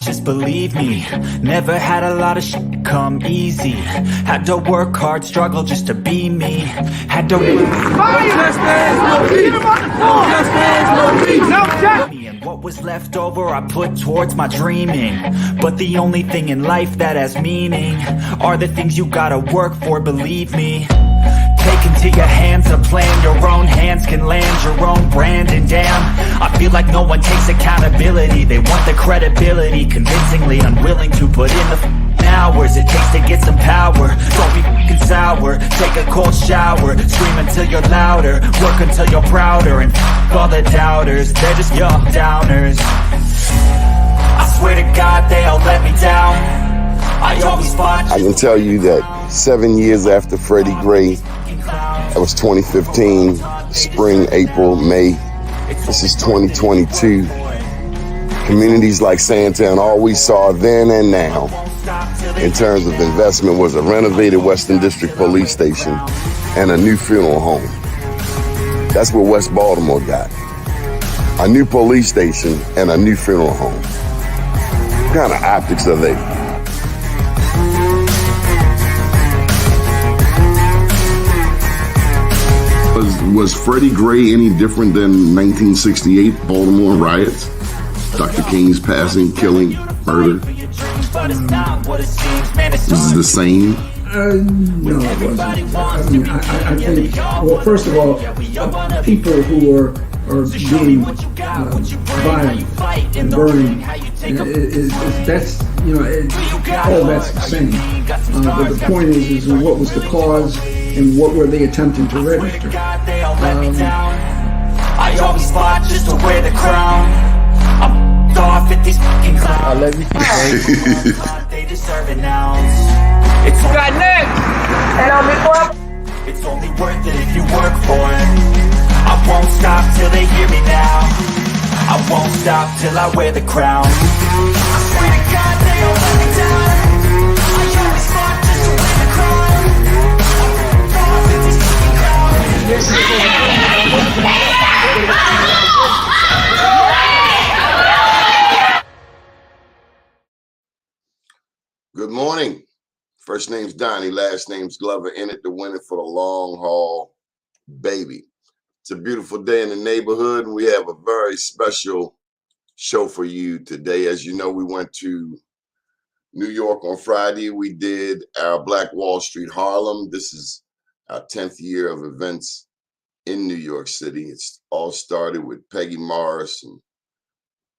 just believe me. Never had a lot of shit come easy. Had to work hard, struggle just to be me. Had to and what was left over I put towards my dreaming. But the only thing in life that has meaning are the things you gotta work for, believe me. Take into your hands a plan, your own hands can land your own brand. And damn, I feel like no one takes accountability. They want the credibility, convincingly unwilling to put in the hours it takes to get some power. Don't be fucking sour, take a cold shower, scream until you're louder, work until you're prouder, and all the doubters, they're just young downers. I swear to God they all let me down. I always fought. I can tell you that 7 years after Freddie Gray, that was 2015, spring, April, May. This is 2022. Communities like Sandtown, all we saw then and now in terms of investment was a renovated Western District Police Station and a new funeral home. That's what West Baltimore got. A new police station and a new funeral home. What kind of optics are they? Was Freddie Gray any different than 1968 Baltimore riots? Dr. King's passing, killing, murder? This is the same? No, it wasn't. I mean, I think, well, first of all, people who are being violent and burning, that's, you know, all that's the same. But the point is what was the cause and what were they attempting to register? I always fought just to wear the crown. I'm off at these fucking clowns. I love you. They deserve an ounce. It's got next. And on before. It's only worth it if you work for it. I won't stop till they hear me now. I won't stop till I wear the crown. I swear to God they all let me down. I always fought just to wear the crown. I'm off at these fucking clowns. Good morning. First name's Donnie, last name's Glover. In it to win it for the long haul, baby. It's a beautiful day in the neighborhood, and we have a very special show for you today. As you know, we went to New York on Friday. We did our Black Wall Street Harlem. This is our 10th year of events in New York City. It's all started with Peggy Morris and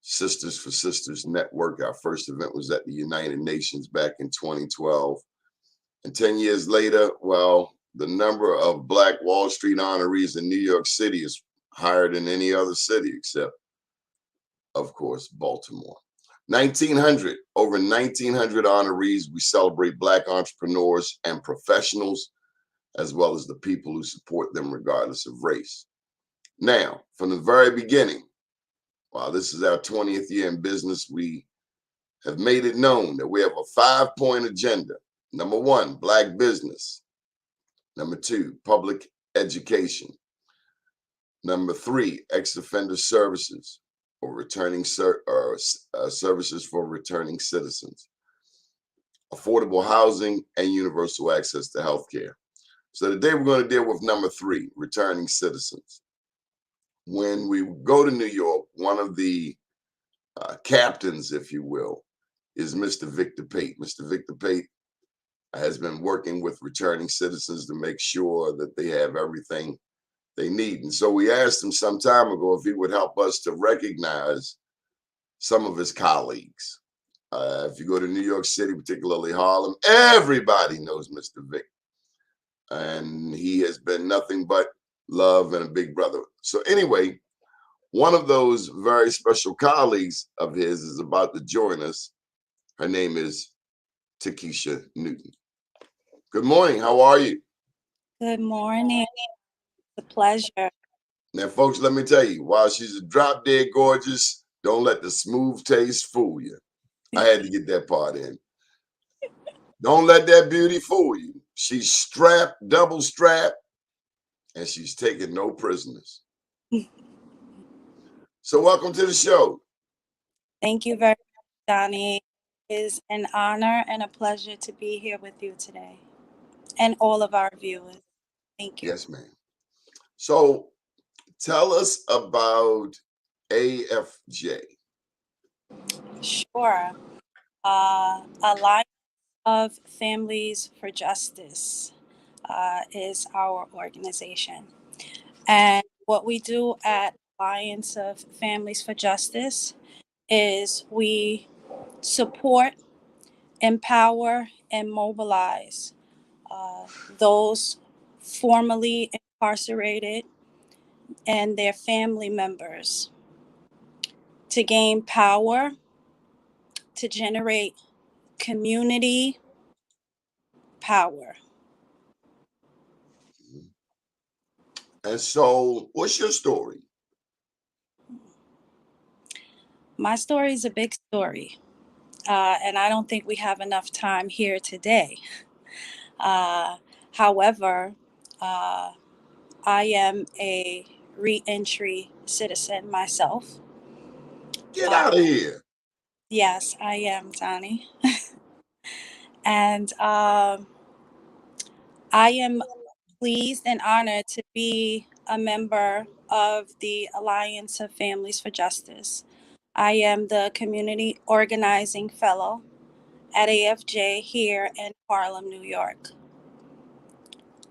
Sisters for Sisters Network. Our first event was at the United Nations back in 2012. And 10 years later, well, the number of Black Wall Street honorees in New York City is higher than any other city except, of course, Baltimore. 1,900, over 1,900 honorees. We celebrate Black entrepreneurs and professionals, as well as the people who support them regardless of race. Now, from the very beginning, while this is our 20th year in business, we have made it known that we have a 5-point agenda. Number 1, Black business. Number 2, public education. Number 3, ex-offender services or returning services for returning citizens. Affordable housing and universal access to healthcare. So today we're going to deal with number 3, returning citizens. When we go to New York, one of the captains, if you will, is Mr. Victor Pate. Mr. Victor Pate has been working with returning citizens to make sure that they have everything they need. And so we asked him some time ago if he would help us to recognize some of his colleagues. If you go to New York City, particularly Harlem, everybody knows Mr. Vic. And he has been nothing but love and a big brother. So anyway, one of those very special colleagues of his is about to join us. Her name is Takeasha Newton. Good morning. How are you? Good morning. It's a pleasure. Now, folks, let me tell you, while she's a drop dead gorgeous, don't let the smooth taste fool you. I had to get that part in. Don't let that beauty fool you. She's strapped, double strapped, and she's taking no prisoners. So welcome to the show. Thank you very much Donnie. It is an honor and a pleasure to be here with you today and all of our viewers. Thank you. Yes, ma'am. So tell us about AFJ. Sure. Alliance of Families for Justice is our organization. And what we do at Alliance of Families for Justice is we support, empower, and mobilize those formerly incarcerated and their family members to gain power, to generate community power. And so, what's your story? My story is a big story, and I don't think we have enough time here today. Uh, However, I am a reentry citizen myself. Get out of here. Yes, I am, Donnie. And I am pleased and honored to be a member of the Alliance of Families for Justice. I am the Community Organizing Fellow at AFJ here in Harlem, New York.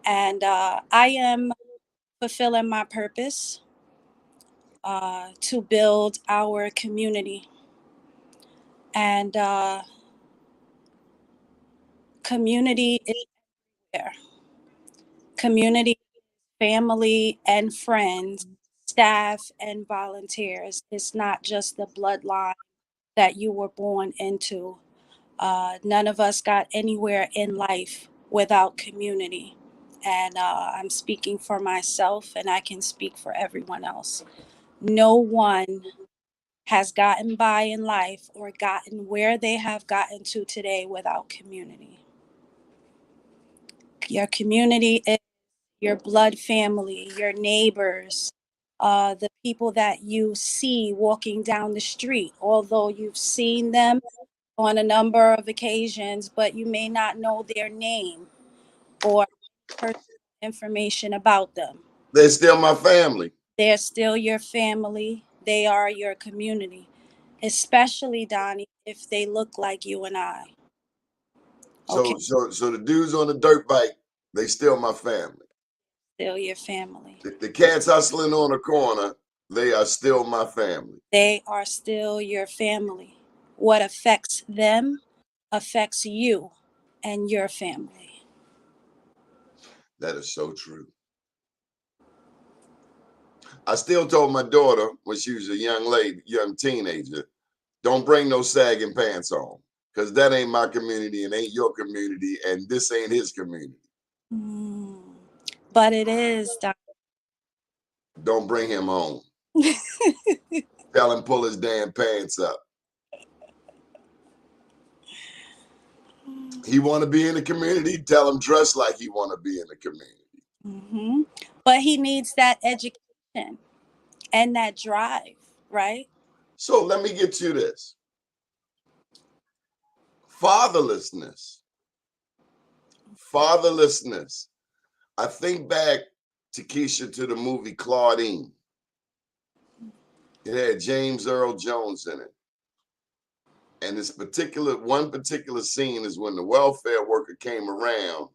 And I am fulfilling my purpose to build our community. And community is there. Community, family, and friends, staff, and volunteers. It's not just the bloodline that you were born into. None of us got anywhere in life without community. And I'm speaking for myself, and I can speak for everyone else. No one has gotten by in life or gotten where they have gotten to today without community. Your community is your blood family, your neighbors, the people that you see walking down the street, although you've seen them on a number of occasions, but you may not know their name or personal information about them. They're still my family. They're still your family. They are your community, especially, Donnie, if they look like you and I. Okay, So the dudes on the dirt bike, they still my family. still your family. The cats hustling on the corner, they are still my family. They are still your family. What affects them affects you and your family. That is so true. I still told my daughter when she was a young lady, young teenager, don't bring no sagging pants on, because that ain't my community and ain't your community, and this ain't his community. But it is, Donnie. Don't bring him home. Tell him pull his damn pants up. He want to be in the community, tell him dress like he want to be in the community. But he needs that education and that drive, right? So let me get to this. Fatherlessness. I think back, Takeasha, to the movie Claudine. It had James Earl Jones in it. And this one particular scene is when the welfare worker came around.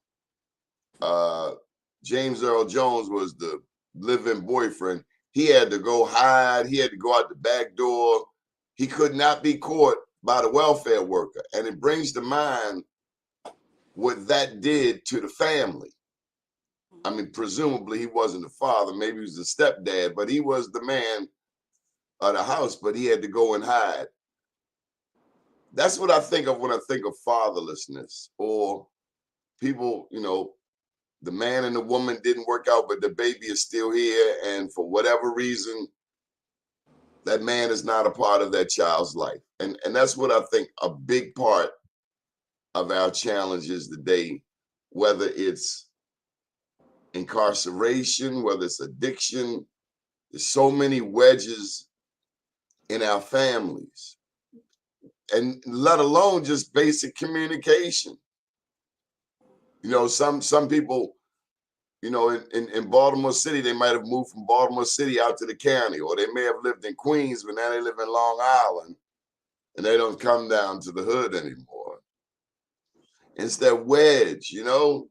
James Earl Jones was the live-in boyfriend. He had to go hide. He had to go out the back door. He could not be caught by the welfare worker. And it brings to mind what that did to the family. I mean, presumably he wasn't the father. Maybe he was the stepdad, but he was the man of the house, but he had to go and hide. That's what I think of when I think of fatherlessness, or people, the man and the woman didn't work out, but the baby is still here. And for whatever reason, that man is not a part of that child's life. And that's what I think a big part of our challenge is today, whether it's incarceration, whether it's addiction. There's so many wedges in our families. and let alone just basic communication. You know, some people, you know, in Baltimore City, they might have moved from Baltimore City out to the county, or they may have lived in Queens, but now they live in Long Island, and they don't come down to the hood anymore. It's that wedge, you know.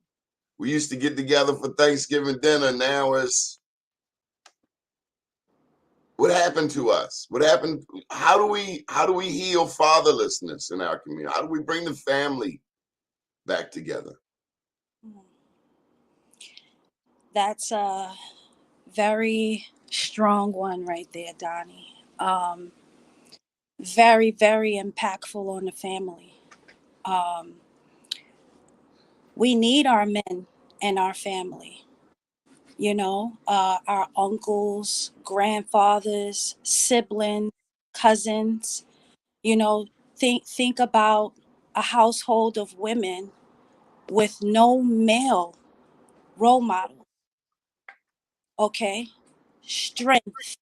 We used to get together for Thanksgiving dinner. Now it's, what happened to us? What happened? How do we heal fatherlessness in our community? How do we bring the family back together? That's a very strong one right there, Donnie. Very, very impactful on the family. We need our men and our family. You know, our uncles, grandfathers, siblings, cousins. You know, think about a household of women with no male role model. Okay, strength.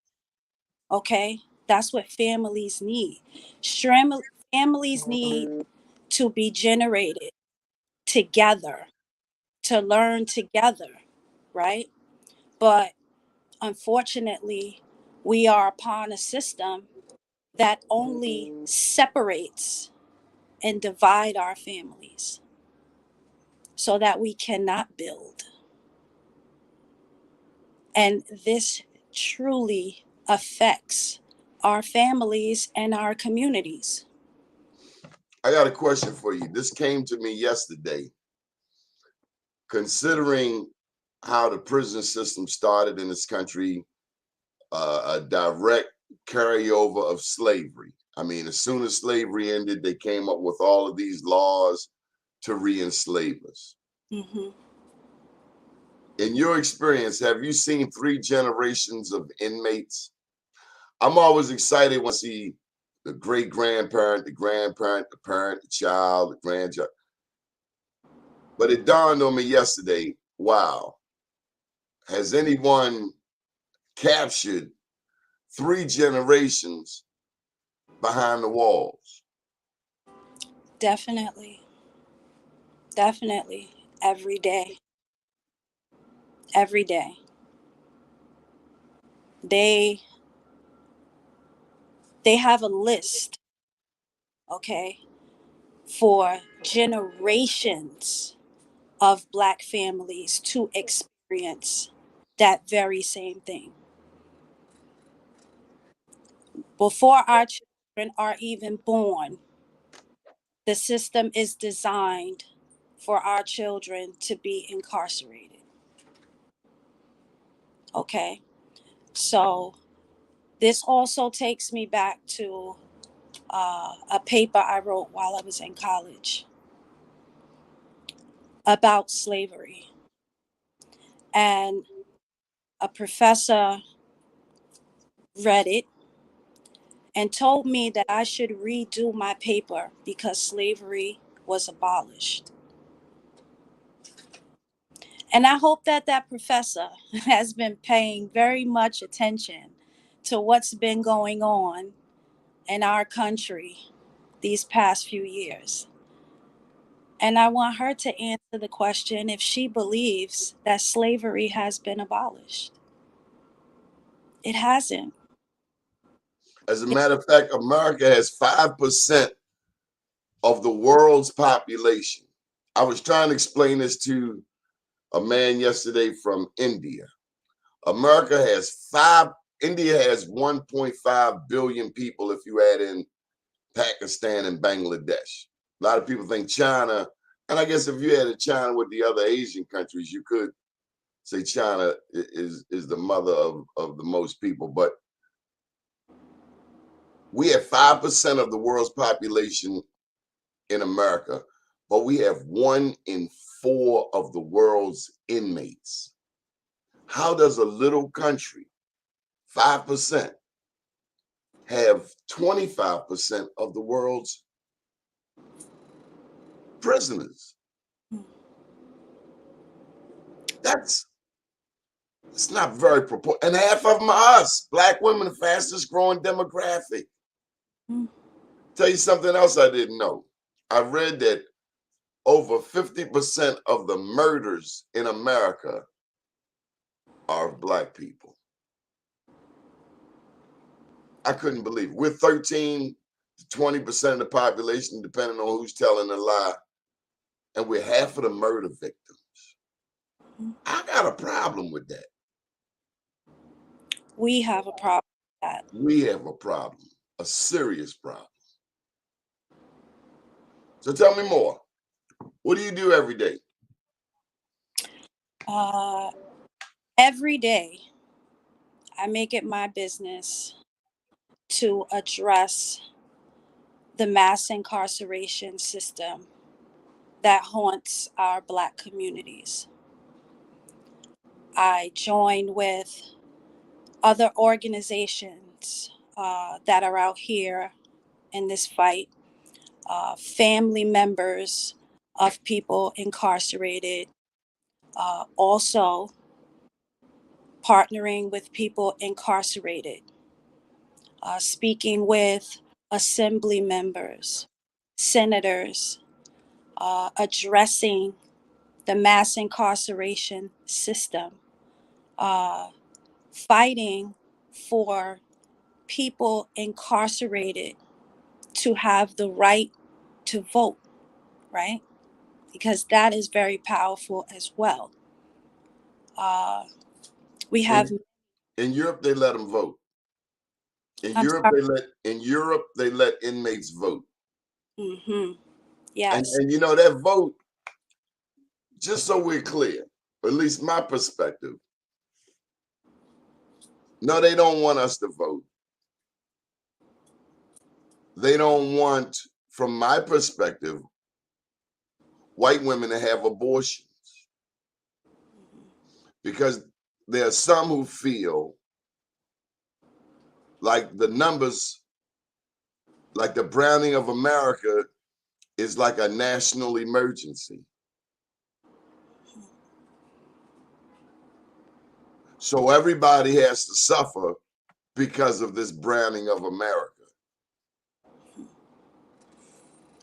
Okay, that's what families need. Families need to be generated together, to learn together, right? But unfortunately, we are upon a system that only separates and divide our families so that we cannot build. And this truly affects our families and our communities. I got a question for you. This came to me yesterday. Considering how the prison system started in this country, a direct carryover of slavery. I mean, as soon as slavery ended, they came up with all of these laws to re-enslave us. Mm-hmm. In your experience, have you seen 3 generations of inmates? I'm always excited when I see the great-grandparent, the grandparent, the parent, the child, the grandchild. But it dawned on me yesterday, wow, has anyone captured 3 generations behind the walls? Definitely. Definitely. Every day. Every day. They have a list, okay, for generations of Black families to experience that very same thing. Before our children are even born, the system is designed for our children to be incarcerated. Okay, so this also takes me back to a paper I wrote while I was in college about slavery. And a professor read it and told me that I should redo my paper because slavery was abolished. And I hope that that professor has been paying very much attention to what's been going on in our country these past few years. And I want her to answer the question if she believes that slavery has been abolished. It hasn't. As a matter of fact, America has 5% of the world's population. I was trying to explain this to a man yesterday from India. India has 1.5 billion people if you add in Pakistan and Bangladesh. A lot of people think China, and I guess if you added China with the other Asian countries, you could say China is the mother of the most people. But we have 5% of the world's population in America, but we have 1 in 4 of the world's inmates. How does a little country, 5%, have 25% of the world's prisoners? It's not very proportional. And half of them are us. Black women, the fastest growing demographic. Tell you something else I didn't know. I read that over 50% of the murders in America are of Black people. I couldn't believe it. We're 13 to 20% of the population, depending on who's telling a lie, and we're half of the murder victims. I got a problem with that. We have a problem with that. We have a problem, a serious problem. So tell me more. What do you do every day? Every day, I make it my business to address the mass incarceration system that haunts our Black communities. I join with other organizations that are out here in this fight, family members of people incarcerated, also partnering with people incarcerated, speaking with assembly members, senators, addressing the mass incarceration system, fighting for people incarcerated to have the right to vote, right? Because that is very powerful as well. We have in Europe, they let them vote. In I'm Europe, sorry. they let inmates vote. Yes. And you know that vote, just so we're clear, or at least my perspective, no, they don't want us to vote. They don't want, from my perspective, white women to have abortions. Because there are some who feel like the numbers, like the browning of America is like a national emergency. So everybody has to suffer because of this browning of America.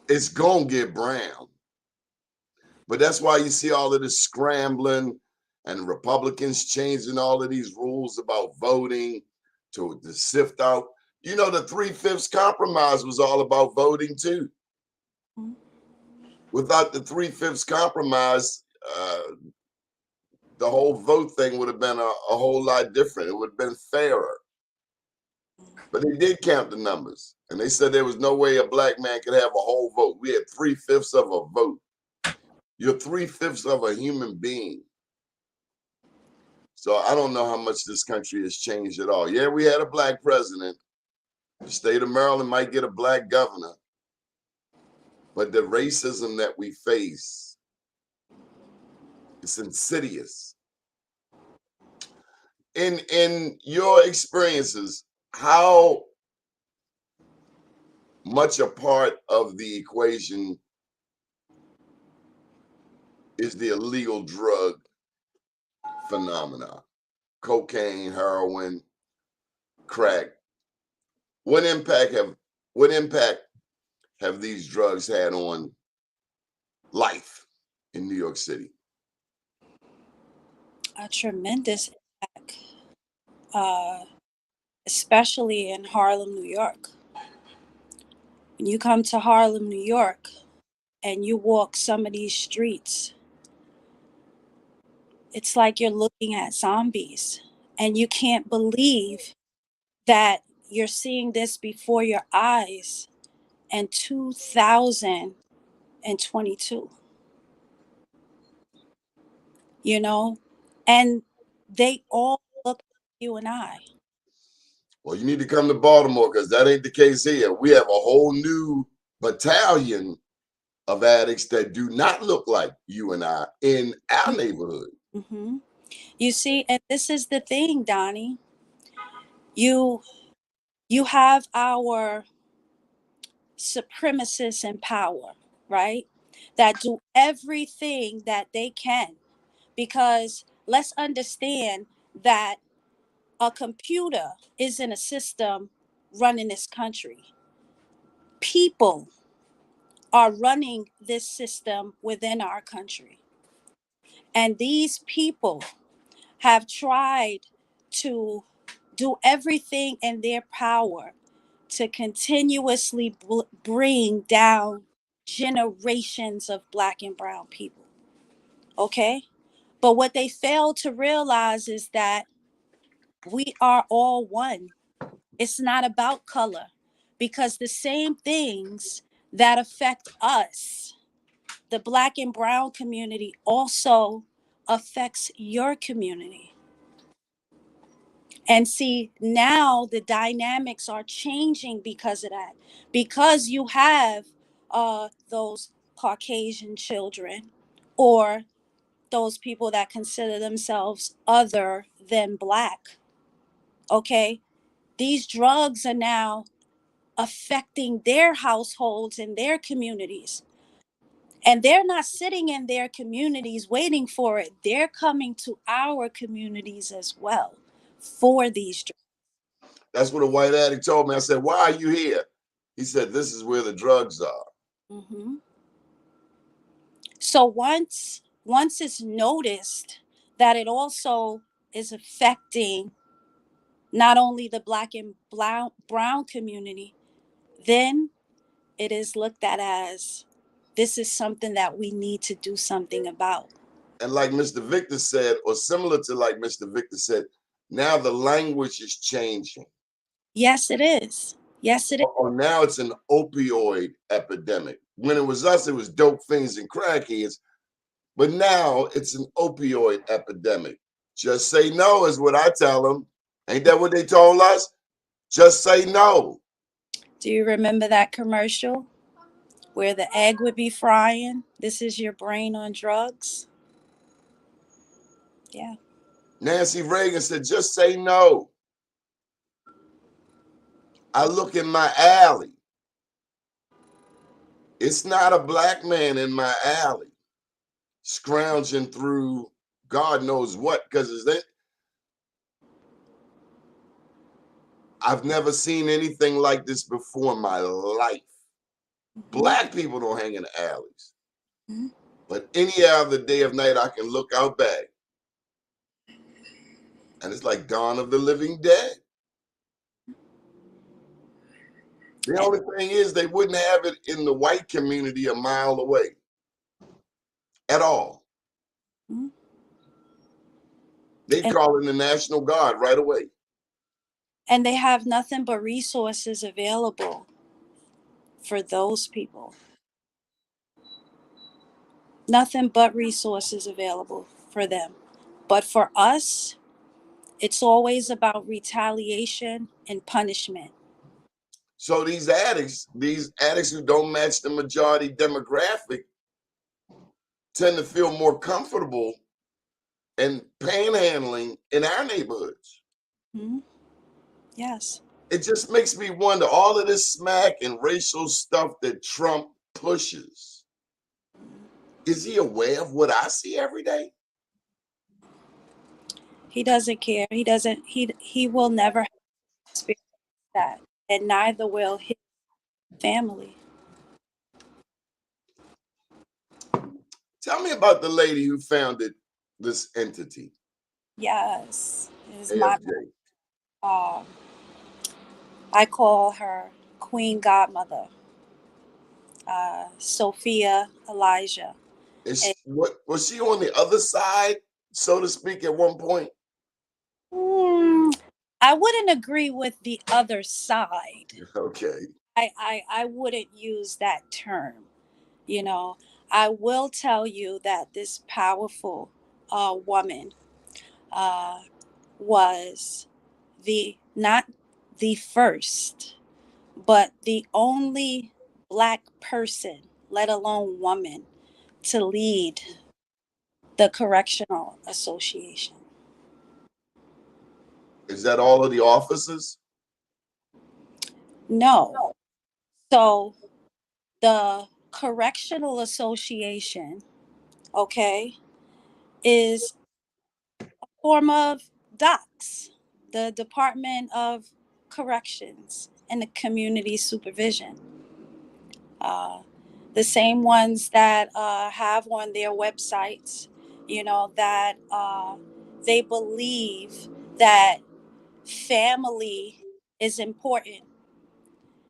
It's gonna get brown. But that's why you see all of this scrambling and Republicans changing all of these rules about voting to sift out. You know, the 3/5 compromise was all about voting too. Without the 3/5 compromise, the whole vote thing would have been a whole lot different. It would have been fairer. But they did count the numbers, and they said there was no way a Black man could have a whole vote. We had 3/5 of a vote. You're 3/5 of a human being. So I don't know how much this country has changed at all. Yeah, we had a Black president. The state of Maryland might get a Black governor. But the racism that we face is insidious. In your experiences, how much a part of the equation is the illegal drug phenomena? Cocaine, heroin, crack. What impact have these drugs had on life in New York City? A tremendous impact, especially in Harlem, New York. When you come to Harlem, New York, and you walk some of these streets, it's like you're looking at zombies, and you can't believe that you're seeing this before your eyes in 2022. You know, and they all look like you and I. Well, you need to come to Baltimore because that ain't the case here. We have a whole new battalion of addicts that do not look like you and I in our neighborhood. Mm-hmm. You see, and this is the thing, Donnie. You have our supremacists in power, right? That do everything that they can, because let's understand that a computer isn't a system running this country. people are running this system within our country. And these people have tried to do everything in their power to continuously bring down generations of Black and brown people. Okay? But what they fail to realize is that we are all one. It's not about color, because the same things that affect us, the Black and brown community, also affects your community. And see, now the dynamics are changing because of that. Because you have those Caucasian children, or those people that consider themselves other than Black. Okay? These drugs are now affecting their households and their communities. And they're not sitting in their communities waiting for it. They're coming to our communities as well for these drugs. That's what a white addict told me. I said, why are you here? He said, this is where the drugs are. Mm-hmm. So once it's noticed that it also is affecting not only the Black and brown community, then it is looked at as, this is something that we need to do something about. And like Mr. Victor said, or similar to like Mr. Victor said, now the language is changing. Yes, it is. Yes, it is. Or now it's an opioid epidemic. When it was us, it was dope fiends and crackheads. But now it's an opioid epidemic. Just say no is what I tell them. Ain't that what they told us? Just say no. Do you remember that commercial where the egg would be frying? This is your brain on drugs. Yeah. Nancy Reagan said, just say no. I look in my alley. It's not a Black man in my alley scrounging through God knows what, because I've never seen anything like this before in my life. Black people don't hang in the alleys. Mm-hmm. But any other day of night, I can look out back. And it's like Dawn of the Living Dead. The only thing is they wouldn't have it in the white community a mile away at all. Mm-hmm. They'd call in the National Guard right away. And they have nothing but resources available for those people. Nothing but resources available for them. But for us, it's always about retaliation and punishment. So these addicts who don't match the majority demographic tend to feel more comfortable and panhandling in our neighborhoods. Mm-hmm. Yes. It just makes me wonder, all of this smack and racial stuff that Trump pushes, is he aware of what I see every day? He doesn't care. He will never experience that. And neither will his family. Tell me about the lady who founded this entity. Yes. Is my AFJ. I call her Queen Godmother, Sophia Elijah. Was she on the other side, so to speak, at one point? I wouldn't agree with the other side. Okay. I wouldn't use that term. You know, I will tell you that this powerful woman was not the first, but the only Black person, let alone woman, to lead the Correctional Association. Is that all of the officers? No. So the Correctional Association, okay, is a form of DOCS, the Department of Corrections and the Community Supervision. The same ones that have on their websites, that they believe that family is important,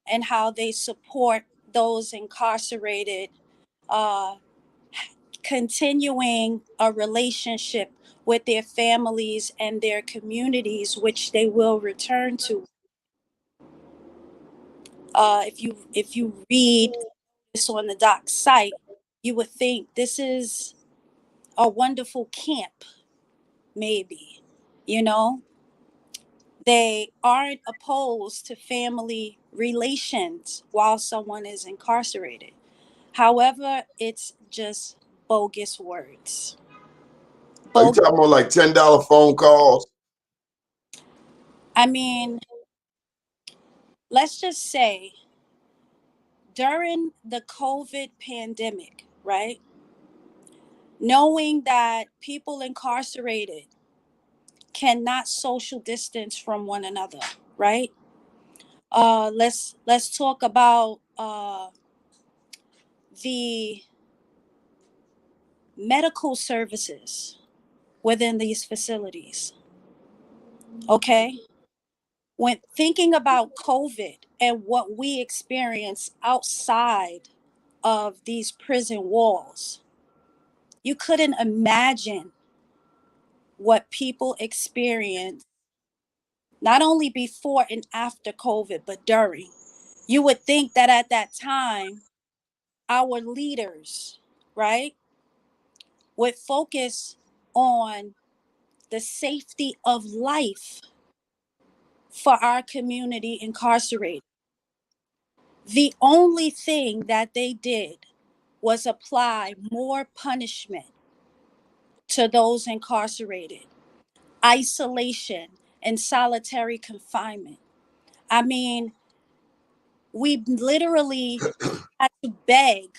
and how they support those incarcerated, uh, continuing a relationship with their families and their communities, which they will return to. If you read this on the doc site, you would think this is a wonderful camp, maybe. You know, they aren't opposed to family relations while someone is incarcerated. However, it's just bogus words. Are you Bogus. talking about like $10 phone calls? I mean, let's just say during the COVID pandemic, right? Knowing that people incarcerated cannot social distance from one another, right? Let's talk about the medical services within these facilities. Okay, when thinking about COVID and what we experience outside of these prison walls, you couldn't imagine what people experience not only before and after COVID, but during. You would think that at that time, our leaders, right, would focus on the safety of life for our community incarcerated. The only thing that they did was apply more punishment to those incarcerated, isolation and solitary confinement. I mean, we literally had to beg,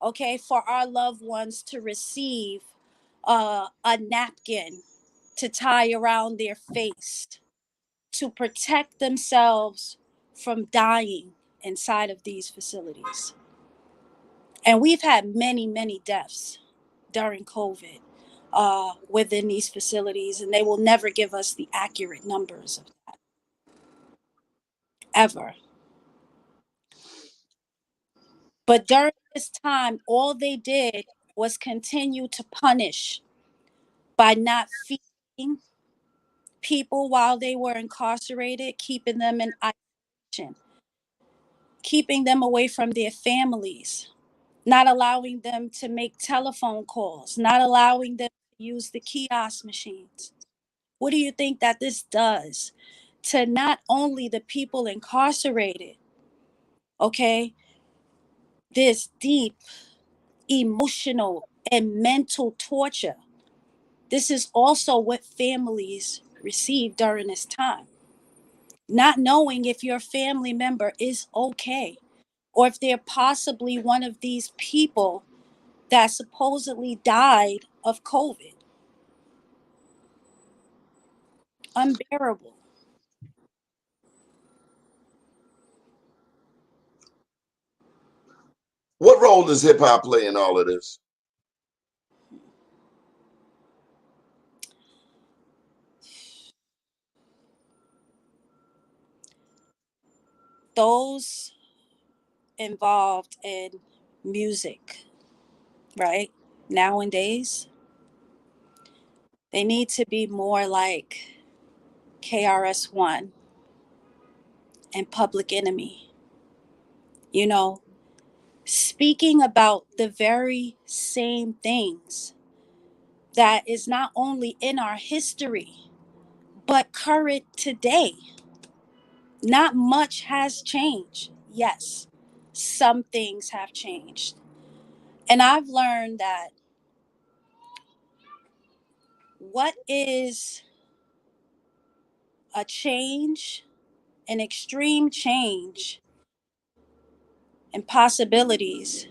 okay, for our loved ones to receive a napkin to tie around their face to protect themselves from dying inside of these facilities. And we've had many, many deaths during COVID within these facilities, and they will never give us the accurate numbers of that, ever. But during this time, all they did was continue to punish by not feeding people while they were incarcerated, keeping them in isolation, keeping them away from their families, not allowing them to make telephone calls, not allowing them to use the kiosk machines. What do you think that this does to not only the people incarcerated, okay, this deep emotional and mental torture? This is also what families receive during this time. Not knowing if your family member is okay, or if they're possibly one of these people that supposedly died of COVID. Unbearable. What role does hip hop play in all of this? Those involved in music, right? Nowadays, they need to be more like KRS-One and Public Enemy, you know, speaking about the very same things that is not only in our history, but current today. Not much has changed. Yes, some things have changed. And I've learned that what is a change, an extreme change, and possibilities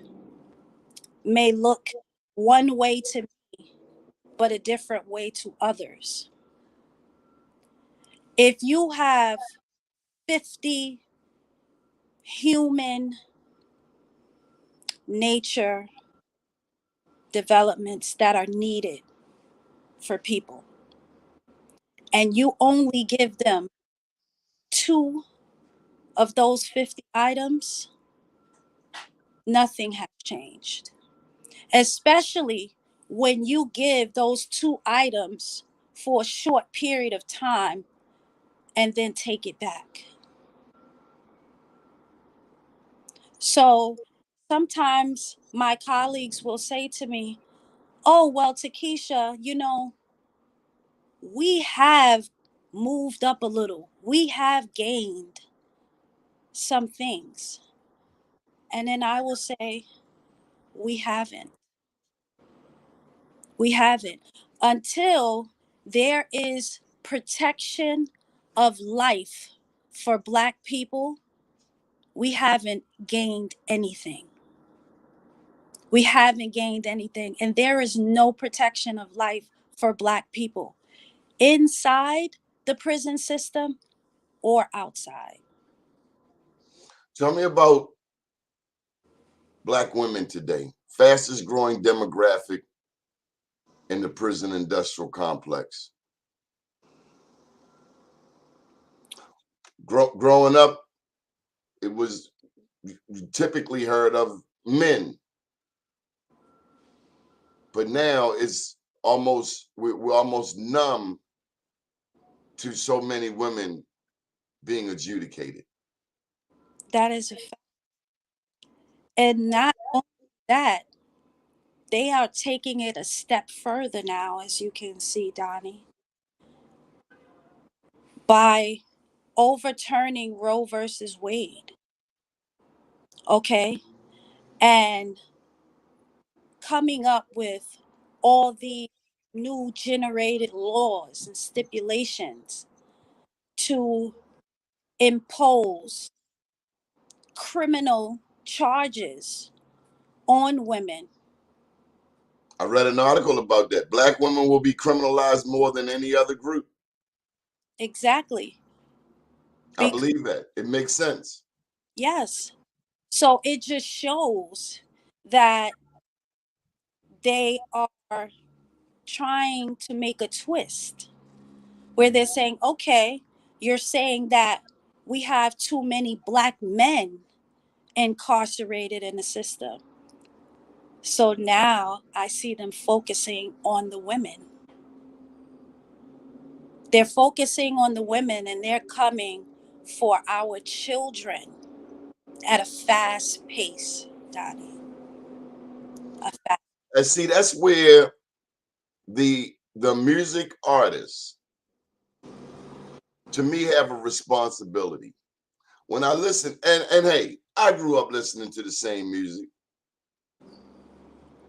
may look one way to me, but a different way to others. If you have 50 human nature developments that are needed for people, and you only give them 2 of those 50 items, nothing has changed. Especially when you give those 2 items for a short period of time and then take it back. So sometimes my colleagues will say to me, "Oh, well, Takeasha, we have moved up a little. We have gained some things." And then I will say, "We haven't. We haven't. Until there is protection of life for Black people, we haven't gained anything. We haven't gained anything. And there is no protection of life for Black people inside the prison system or outside." Tell me about Black women today. Fastest growing demographic in the prison industrial complex. Growing up, it was you typically heard of men, but now it's almost we're almost numb to so many women being adjudicated. That is a fact. And not only that, they are taking it a step further now, as you can see, Donnie, by overturning Roe versus Wade. Okay. And coming up with all the new generated laws and stipulations to impose criminal charges on women. I read an article about that. Black women will be criminalized more than any other group. Exactly. I believe that. It makes sense. Yes. So it just shows that they are trying to make a twist where they're saying, okay, you're saying that we have too many Black men incarcerated in the system. So now I see them focusing on the women. They're focusing on the women, and they're coming for our children at a fast pace, Donnie. And see, that's where the music artists, to me, have a responsibility. When I listen, and hey, I grew up listening to the same music.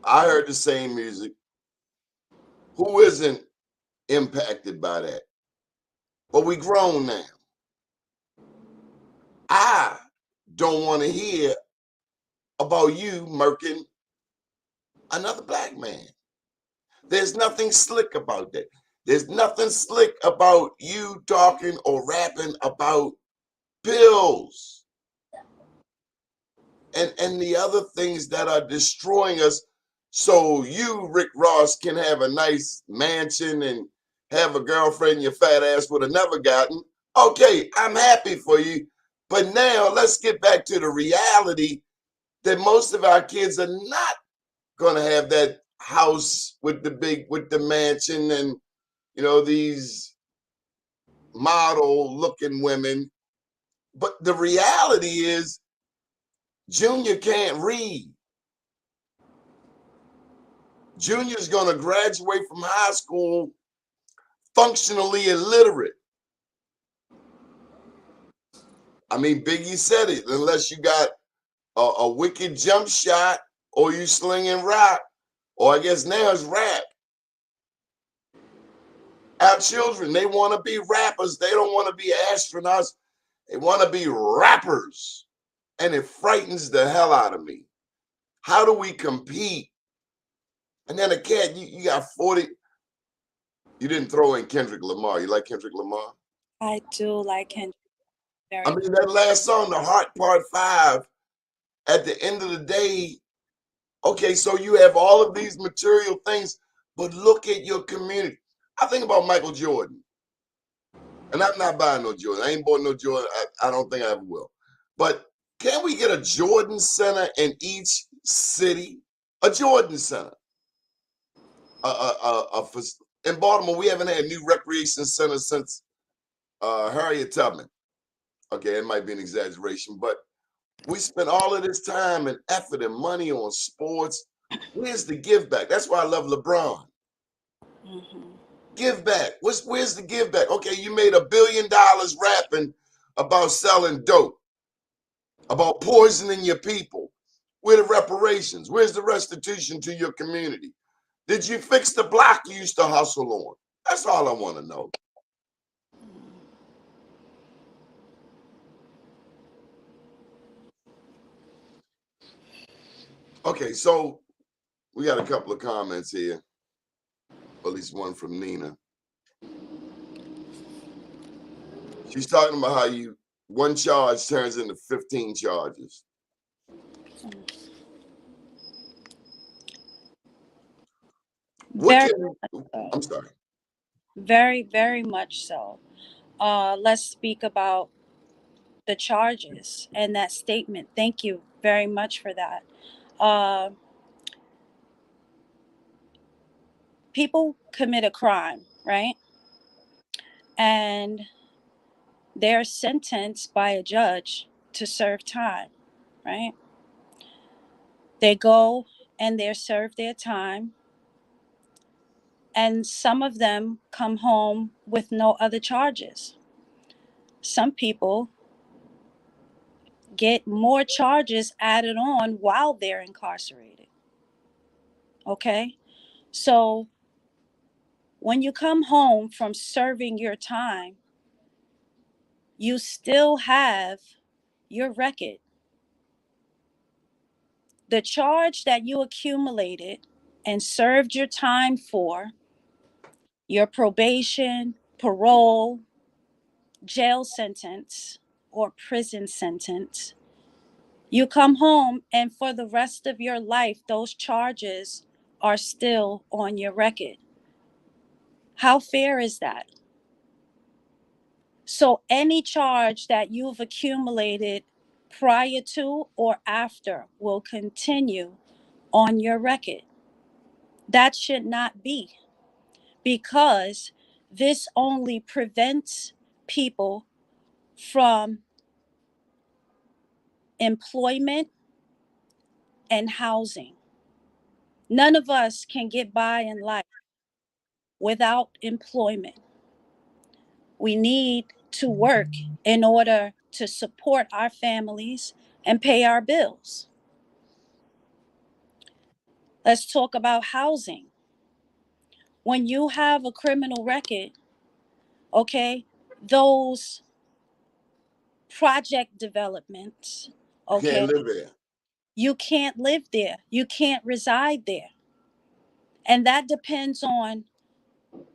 I heard the same music. Who isn't impacted by that? But we grown now. I don't want to hear about you murking another Black man. There's nothing slick about that. There's nothing slick about you talking or rapping about pills and the other things that are destroying us. So you, Rick Ross, can have a nice mansion and have a girlfriend your fat ass would have never gotten. Okay, I'm happy for you. But now let's get back to the reality that most of our kids are not going to have that house with the mansion and, these model looking women. But the reality is Junior can't read. Junior's going to graduate from high school functionally illiterate. I mean, Biggie said it, unless you got a wicked jump shot or you slinging rock, or I guess now it's rap. Our children, they want to be rappers. They don't want to be astronauts. They want to be rappers. And it frightens the hell out of me. How do we compete? And then a cat, you got 40. You didn't throw in Kendrick Lamar. You like Kendrick Lamar? I do like Kendrick. I mean, that last song, The Heart Part 5, at the end of the day, Okay, so you have all of these material things, but look at your community. I think about Michael Jordan, and I'm not buying no Jordan. I ain't bought no Jordan. I don't think I ever will. But can we get a Jordan Center in each city? A Jordan Center. In Baltimore, we haven't had a new recreation center since Harriet Tubman. Okay, it might be an exaggeration, but we spent all of this time and effort and money on sports. Where's the give back? That's why I love LeBron. Give back. Where's the give back? Okay, you made $1 billion rapping about selling dope, about poisoning your people. Where the reparations? Where's the restitution to your community? Did you fix the block you used to hustle on? That's all I want to know. Okay, so we got a couple of comments here, at least one from Nina. She's talking about how one charge turns into 15 charges. I'm sorry. Very, very much so. Let's speak about the charges and that statement. Thank you very much for that. People commit a crime, right? And they're sentenced by a judge to serve time, right? They go and they serve their time. And some of them come home with no other charges. Some people get more charges added on while they're incarcerated. Okay? So when you come home from serving your time, you still have your record. The charge that you accumulated and served your time for, your probation, parole, jail sentence, or prison sentence, you come home and for the rest of your life, those charges are still on your record. How fair is that? So any charge that you've accumulated prior to or after will continue on your record. That should not be, because this only prevents people from employment and housing. None of us can get by in life without employment. We need to work in order to support our families and pay our bills. Let's talk about housing. When you have a criminal record, okay, those project developments, You okay, can't live there. you can't live there. You can't reside there. And that depends on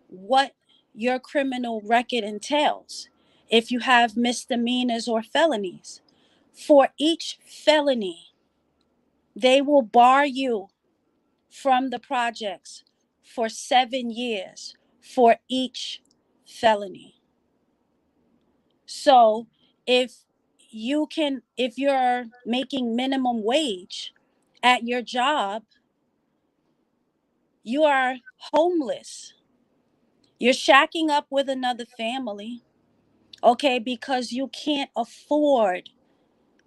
what your criminal record entails. If you have misdemeanors or felonies, for each felony, they will bar you from the projects for 7 years for each felony. So if if you're making minimum wage at your job, you are homeless. You're shacking up with another family, okay, because you can't afford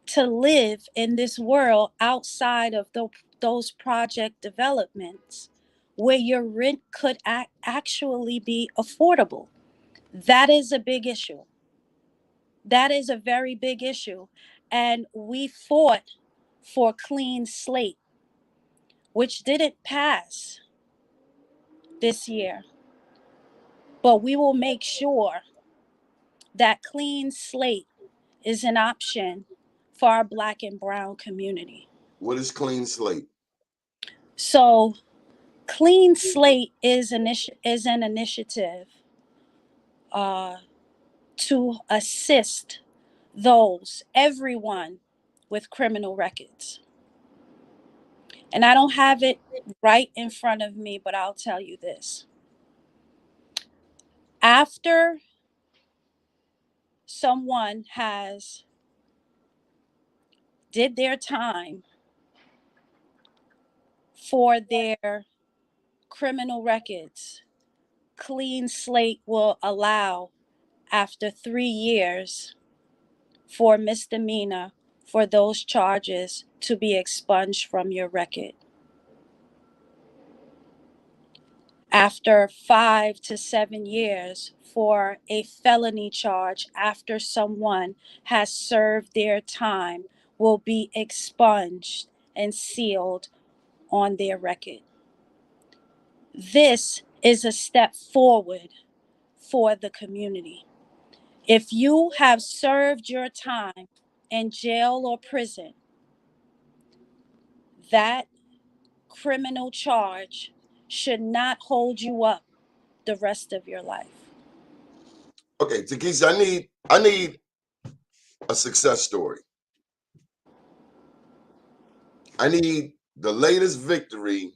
to live in this world outside of those project developments where your rent could actually be affordable. That is a big issue. That is a very big issue. And we fought for clean slate, which didn't pass this year. But we will make sure that clean slate is an option for our Black and Brown community. What is clean slate? So, clean slate is an initiative to assist everyone with criminal records. And I don't have it right in front of me, but I'll tell you this. After someone has did their time for their criminal records, clean slate will allow after 3 years for misdemeanor for those charges to be expunged from your record. After 5 to 7 years for a felony charge after someone has served their time will be expunged and sealed on their record. This is a step forward for the community. If you have served your time in jail or prison, that criminal charge should not hold you up the rest of your life. Okay, Takeasha, I need a success story. I need the latest victory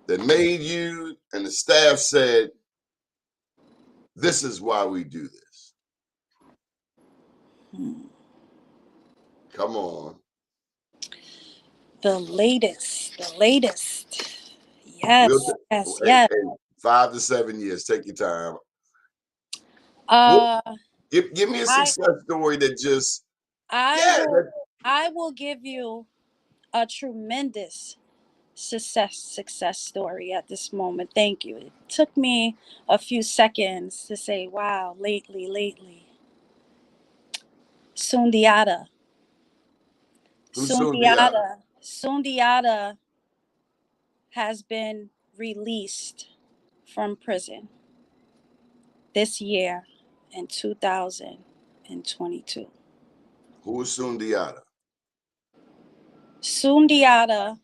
that made you and the staff said, this is why we do this. Come on. The latest. Yes, We'll yes, hey, yes. hey, 5 to 7 years. Take your time. Uh, Give me a success story that just I will give you a tremendous success story at this moment. Thank you. It took me a few seconds to say, wow, lately. Sundiata. Who's Sundiata? Sundiata has been released from prison this year in 2022. Who is Sundiata? Sundiata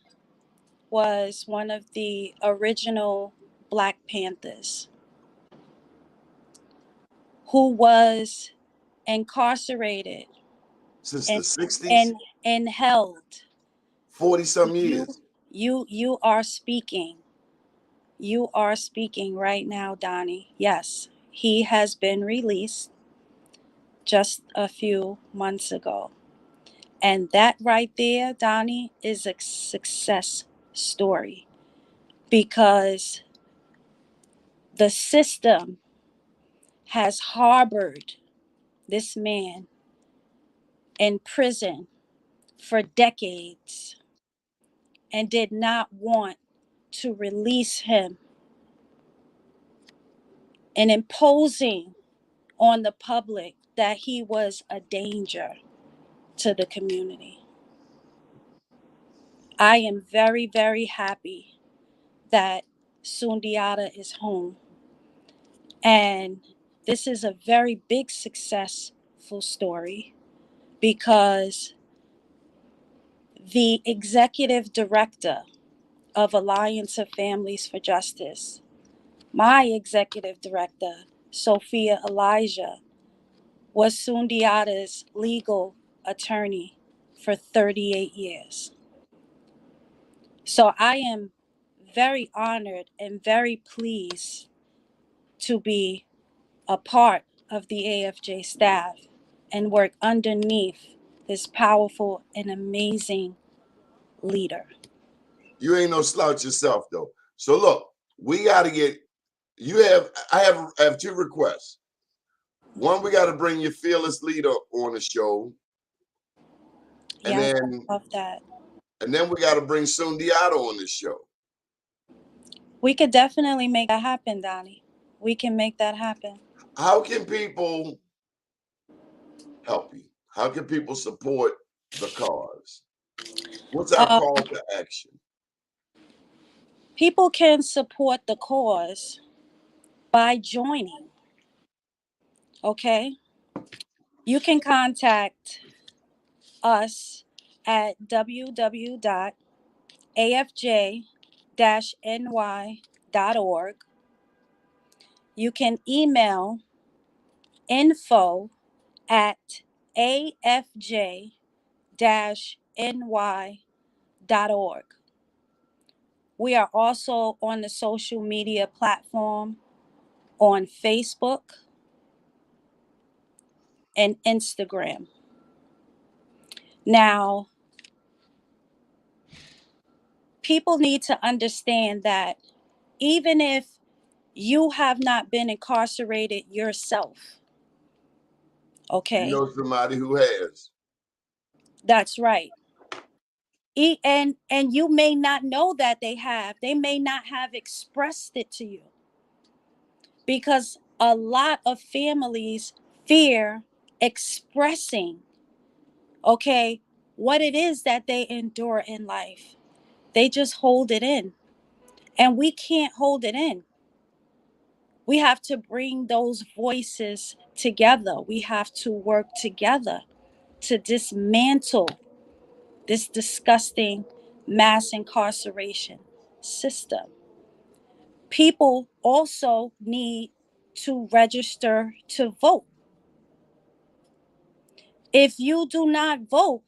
was one of the original Black Panthers who was incarcerated Since the and 60s? and held. 40 some years. You are speaking. You are speaking right now, Donnie. Yes, he has been released just a few months ago. And that right there, Donnie, is a success story because the system has harbored this man in prison for decades and did not want to release him and imposing on the public that he was a danger to the community. I am very, very happy that Sundiata is home. And this is a very big successful story because the executive director of Alliance of Families for Justice, my executive director, Sophia Elijah, was Sundiata's legal attorney for 38 years. So I am very honored and very pleased to be a part of the AFJ staff and work underneath this powerful and amazing leader. You ain't no slouch yourself, though. So look, we got to get. I have two requests. One, we got to bring your fearless leader on the show, and Yes, then I love that. and then we got to bring Sundiata on the show. We could definitely make that happen, Donnie. We can make that happen. How can people help you? How can people support the cause? What's our call to action? People can support the cause by joining. Okay? You can contact us at www.afj-ny.org. You can email info@afj-ny.org. We are also on the social media platform on Facebook and Instagram. Now, people need to understand that even if you have not been incarcerated yourself, You okay, know somebody who has. that's right. And you may not know that they may not have expressed it to you, because a lot of families fear expressing, okay, what it is that they endure in life. They just hold it in, and we can't hold it in. We have to bring those voices together. We have to work together to dismantle this disgusting mass incarceration system. People also need to register to vote. If you do not vote,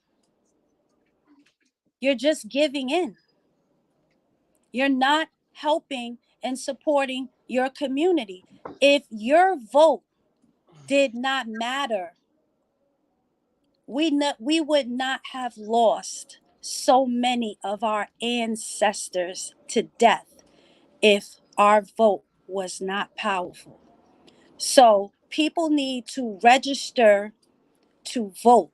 you're just giving in. You're not helping and supporting your community. If your vote did not matter, we would not have lost so many of our ancestors to death if our vote was not powerful. So people need to register to vote.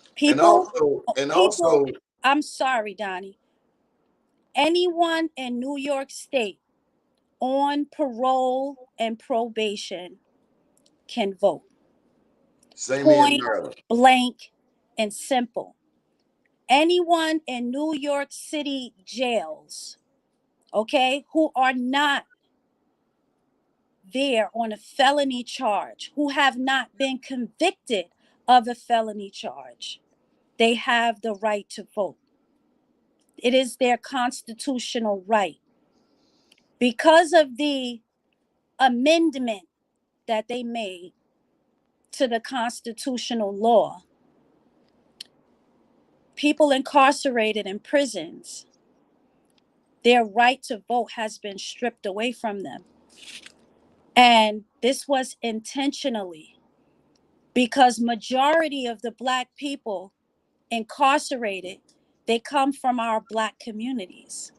And People, also, and people, also, I'm sorry, Donnie. Anyone in New York State on parole and probation can vote. same here in Point Maryland. blank and simple. Anyone in New York City jails, okay, who are not there on a felony charge, who have not been convicted of a felony charge, they have the right to vote. It is their constitutional right. Because of the amendment that they made to the constitutional law, people incarcerated in prisons, their right to vote has been stripped away from them. And this was intentionally, because majority of the Black people incarcerated, they come from our Black communities.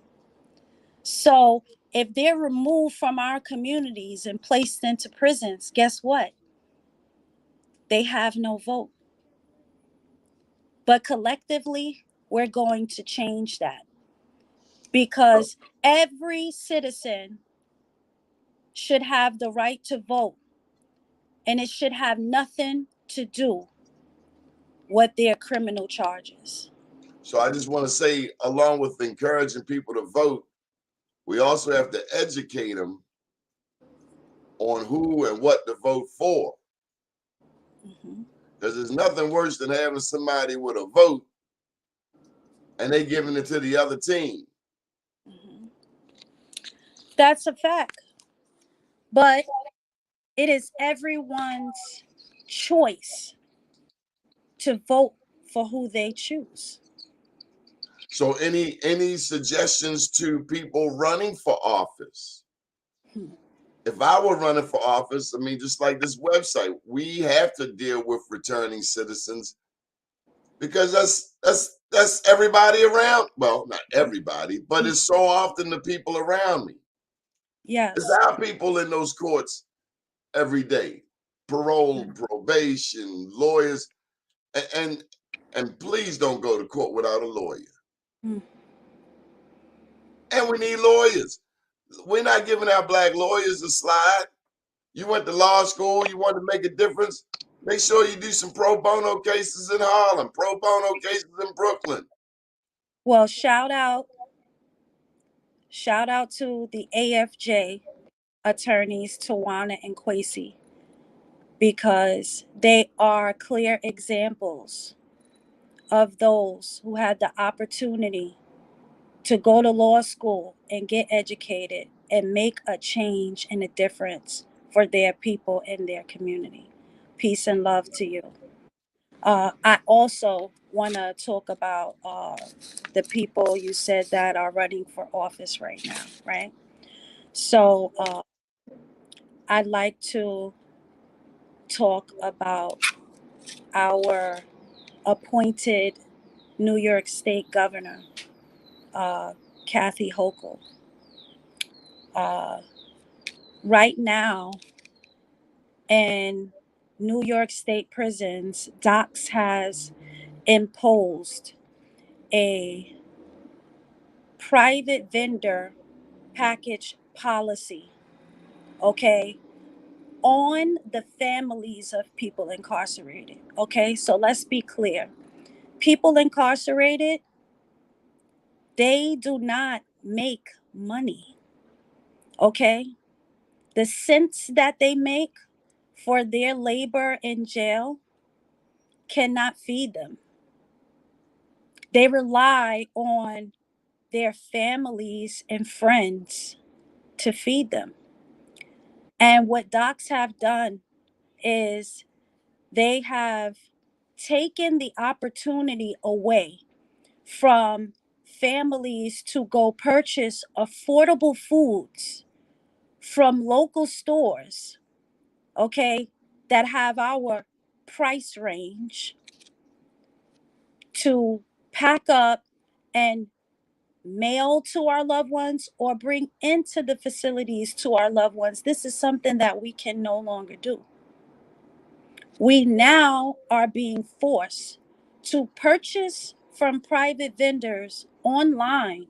So if they're removed from our communities and placed into prisons, guess what? They have no vote. But collectively, we're going to change that, because every citizen should have the right to vote, and it should have nothing to do with their criminal charges. So I just want to say, along with encouraging people to vote, we also have to educate them on who and what to vote for. Mm-hmm. Because there's nothing worse than having somebody with a vote and they giving it to the other team. Mm-hmm. That's a fact. But it is everyone's choice to vote for who they choose. So any suggestions to people running for office? Hmm. If I were running for office, I mean, just like this website, we have to deal with returning citizens, because that's everybody around. Well, not everybody, but it's so often the people around me. Yes. It's our people in those courts every day. Parole, probation, lawyers, and please don't go to court without a lawyer. Hmm. And we need lawyers. We're not giving our Black lawyers a slide. You went to law school, you want to make a difference, make sure you do some pro bono cases in Harlem, pro bono cases in Brooklyn. Well, shout out to the AFJ attorneys, Tawana and Kwesi, because they are clear examples of those who had the opportunity to go to law school and get educated and make a change and a difference for their people and their community. Peace and love to you. I also want to talk about the people you said that are running for office right now, right? So I'd like to talk about our appointed New York State Governor, Kathy Hochul. Right now, in New York State prisons, DOCS has imposed a private vendor package policy, okay, on the families of people incarcerated. Okay, so let's be clear. People incarcerated, they do not make money. Okay, the cents that they make for their labor in jail cannot feed them. They rely on their families and friends to feed them. And what docs have done is they have taken the opportunity away from families to go purchase affordable foods from local stores, okay, that have our price range, to pack up and mail to our loved ones or bring into the facilities to our loved ones. This is something that we can no longer do. We now are being forced to purchase from private vendors online,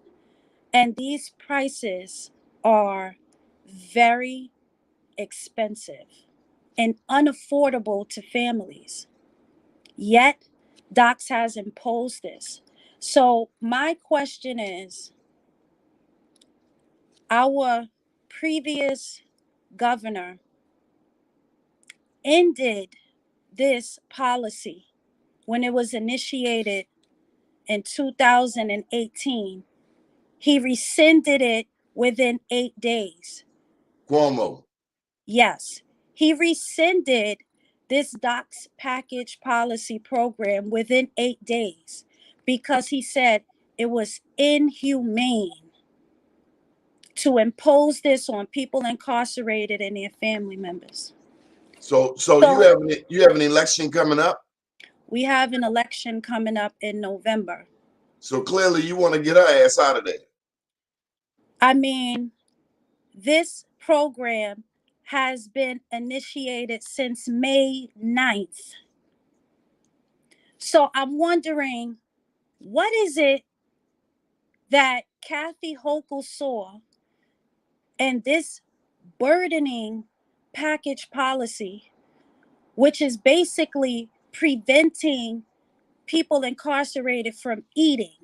and these prices are very expensive and unaffordable to families. Yet, Docs has imposed this. So, my question is, our previous governor ended this policy when it was initiated in 2018. He rescinded it within 8 days. Cuomo. Yes, he rescinded this docs package policy program within 8 days because he said it was inhumane to impose this on people incarcerated and their family members. So So you have an election coming up. we have an election coming up in November. So clearly you want to get her ass out of there. I mean, this program has been initiated since May 9th. So I'm wondering, what is it that Kathy Hochul saw in this burdening package policy, which is basically preventing people incarcerated from eating?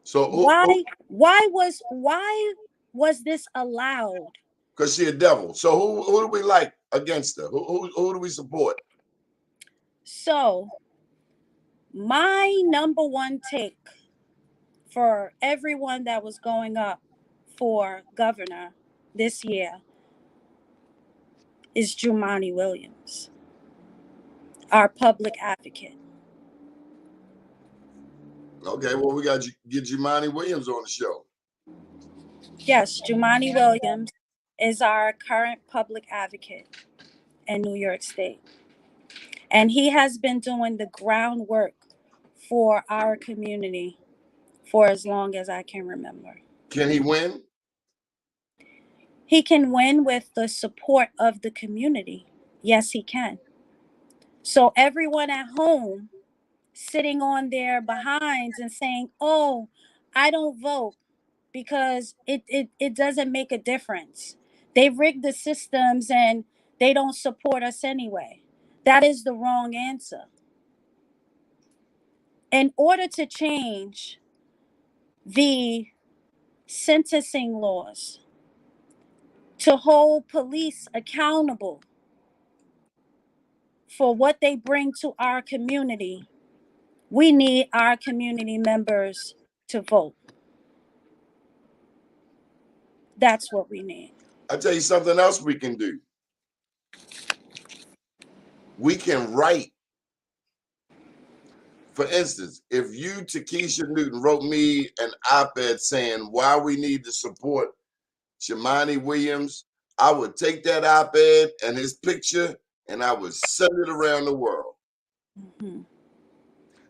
So Why was this allowed? because she a devil. So who do we like against her? Who do we support? So my number one take for everyone that was going up for governor this year is Jumaane Williams, our public advocate. Okay, well, we got get Jumaane Williams on the show. Yes, Jumaane Williams is our current public advocate in New York State. And he has been doing the groundwork for our community for as long as I can remember. Can he win? He can win with the support of the community. Yes, he can. So everyone at home sitting on their behinds and saying, oh, I don't vote because it doesn't make a difference. They rigged the systems and they don't support us anyway. That is the wrong answer. In order to change the sentencing laws, to hold police accountable for what they bring to our community, we need our community members to vote. That's what we need. I'll tell you something else we can do. We can write For instance, if you, Takeasha Newton, wrote me an op-ed saying why we need to support Shamani Williams, I would take that op-ed and his picture and I would send it around the world. Mm-hmm.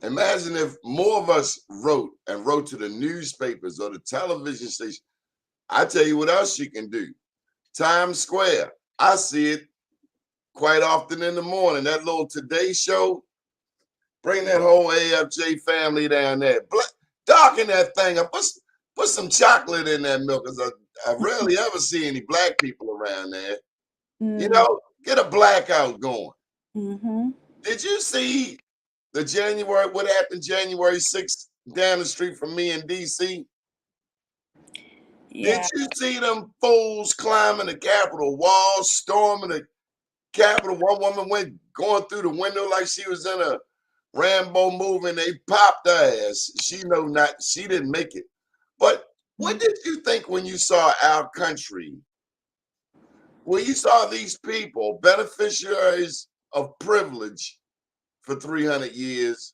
Imagine if more of us wrote to the newspapers or the television station. I tell you what else you can do. Times Square. I see it quite often in the morning. That little Today show. Bring that whole AFJ family down there. Darken that thing up. Put some chocolate in that milk, because I rarely ever see any black people around there. Mm-hmm. You know, get a blackout going. Mm-hmm. Did you see what happened January 6th down the street from me in DC? Yeah. Did you see them fools climbing the Capitol wall, storming the Capitol? One woman went going through the window like she was in a Rambo movie, and they popped her ass. She didn't make it. But what did you think when you saw our country? When you saw these people, beneficiaries of privilege for 300 years,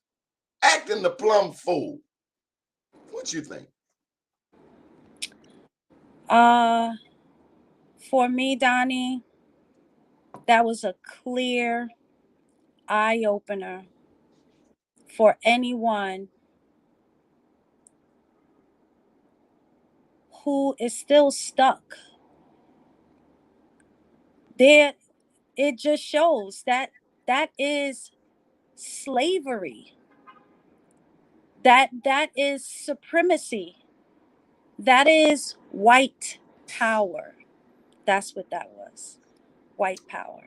acting the plumb fool? What you think? For me, Donnie, that was a clear eye opener for anyone who is still stuck. There, it just shows that is slavery. That is supremacy. That is white power. That's what that was. White power.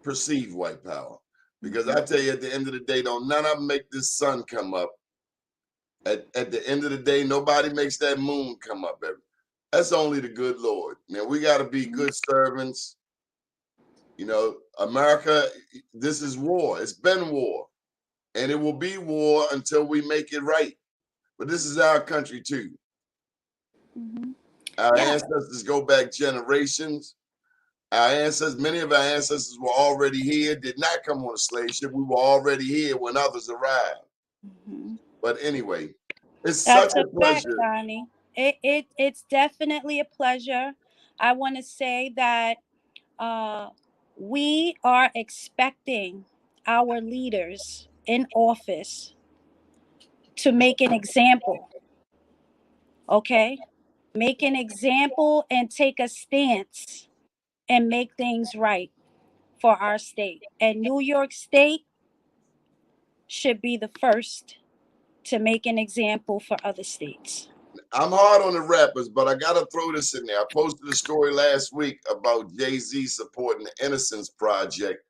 Perceived white power. Because I tell you, at the end of the day, don't none of them make this sun come up. At the end of the day, nobody makes that moon come up. That's only the good Lord. Now, we got to be good servants. You know, America, this is war. It's been war. And it will be war until we make it right. But this is our country, too. Mm-hmm. Our ancestors go back generations. Many of our ancestors were already here, did not come on a slave ship. We were already here when others arrived. Mm-hmm. But anyway, it's That's such a a fact, pleasure. Donnie. It's definitely a pleasure. I want to say that we are expecting our leaders in office to make an example. Okay? Make an example and take a stance and make things right for our state. And New York State should be the first to make an example for other states. I'm hard on the rappers, but I got to throw this in there. I posted a story last week about Jay-Z supporting the Innocence Project.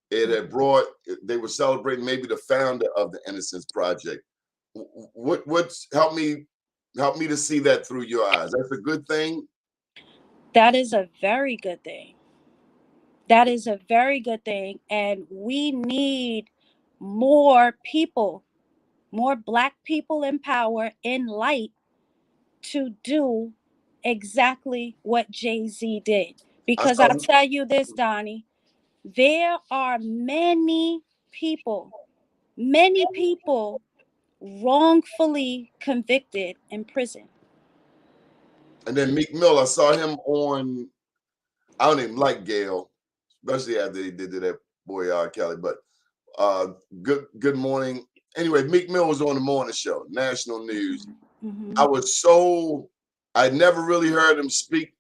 It had they were celebrating maybe the founder of the Innocence Project. What's help me to see that through your eyes? That's a good thing. That is a very good thing. That is a very good thing. And we need more people, more Black people in power, in light, to do exactly what Jay-Z did. Because I'll tell you this, Donnie, there are many people wrongfully convicted in prison. And then Meek Mill, I saw him on, I don't even like Gail, especially after he did to that boy R. Kelly, but good morning. Anyway, Meek Mill was on the morning show, national news. Mm-hmm. I'd never really heard him speak,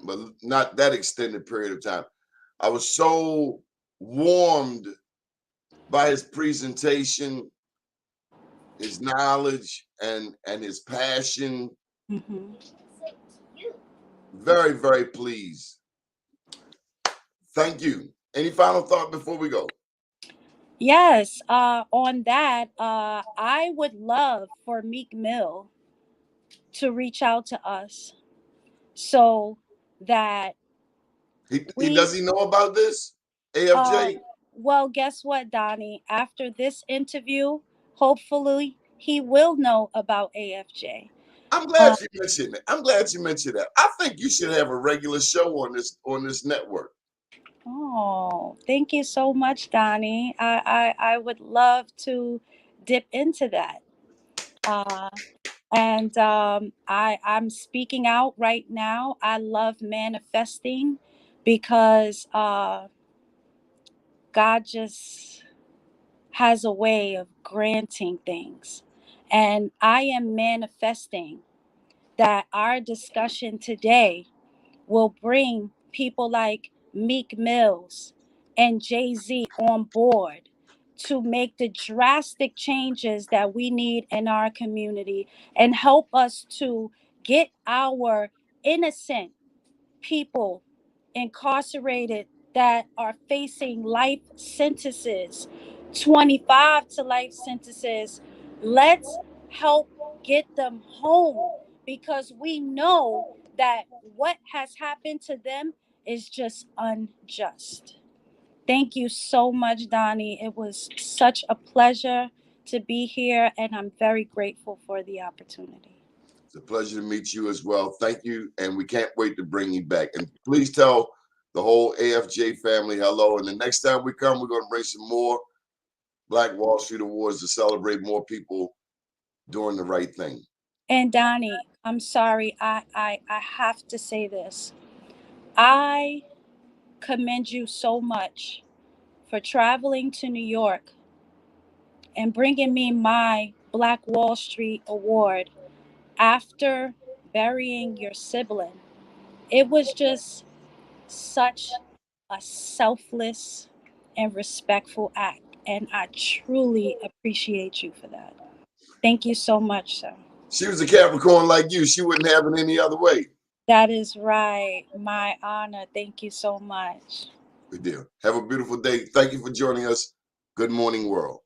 but not that extended period of time. I was so warmed by his presentation, his knowledge, and his passion. Mm-hmm. Very, very pleased. Thank you. Any final thought before we go? Yes, on that, I would love for Meek Mill to reach out to us so that Does he know about this? AFJ? Well, guess what, Donnie? After this interview, hopefully he will know about AFJ. I'm glad you mentioned it. I'm glad you mentioned that. I think you should have a regular show on this network. Oh, thank you so much, Donnie. I would love to dip into that. And I'm speaking out right now. I love manifesting because God just has a way of granting things. And I am manifesting that our discussion today will bring people like Meek Mills and Jay-Z on board to make the drastic changes that we need in our community and help us to get our innocent people incarcerated that are facing life sentences, 25 to life sentences. Let's help get them home because we know that what has happened to them is just unjust. Thank you so much, Donnie. It was such a pleasure to be here, and I'm very grateful for the opportunity. It's a pleasure to meet you as well. Thank you, and we can't wait to bring you back. And please tell the whole AFJ family hello. And the next time we come, we're going to bring some more Black Wall Street Awards to celebrate more people doing the right thing. And Donnie, I'm sorry, I have to say this. I commend you so much for traveling to New York and bringing me my Black Wall Street Award after burying your sibling. It was just such a selfless and respectful act, and I truly appreciate you for that. Thank you so much, sir. She was a Capricorn like you. She wouldn't have it any other way. That is right. My honor. Thank you so much. Good deal. Have a beautiful day. Thank you for joining us. Good morning, world.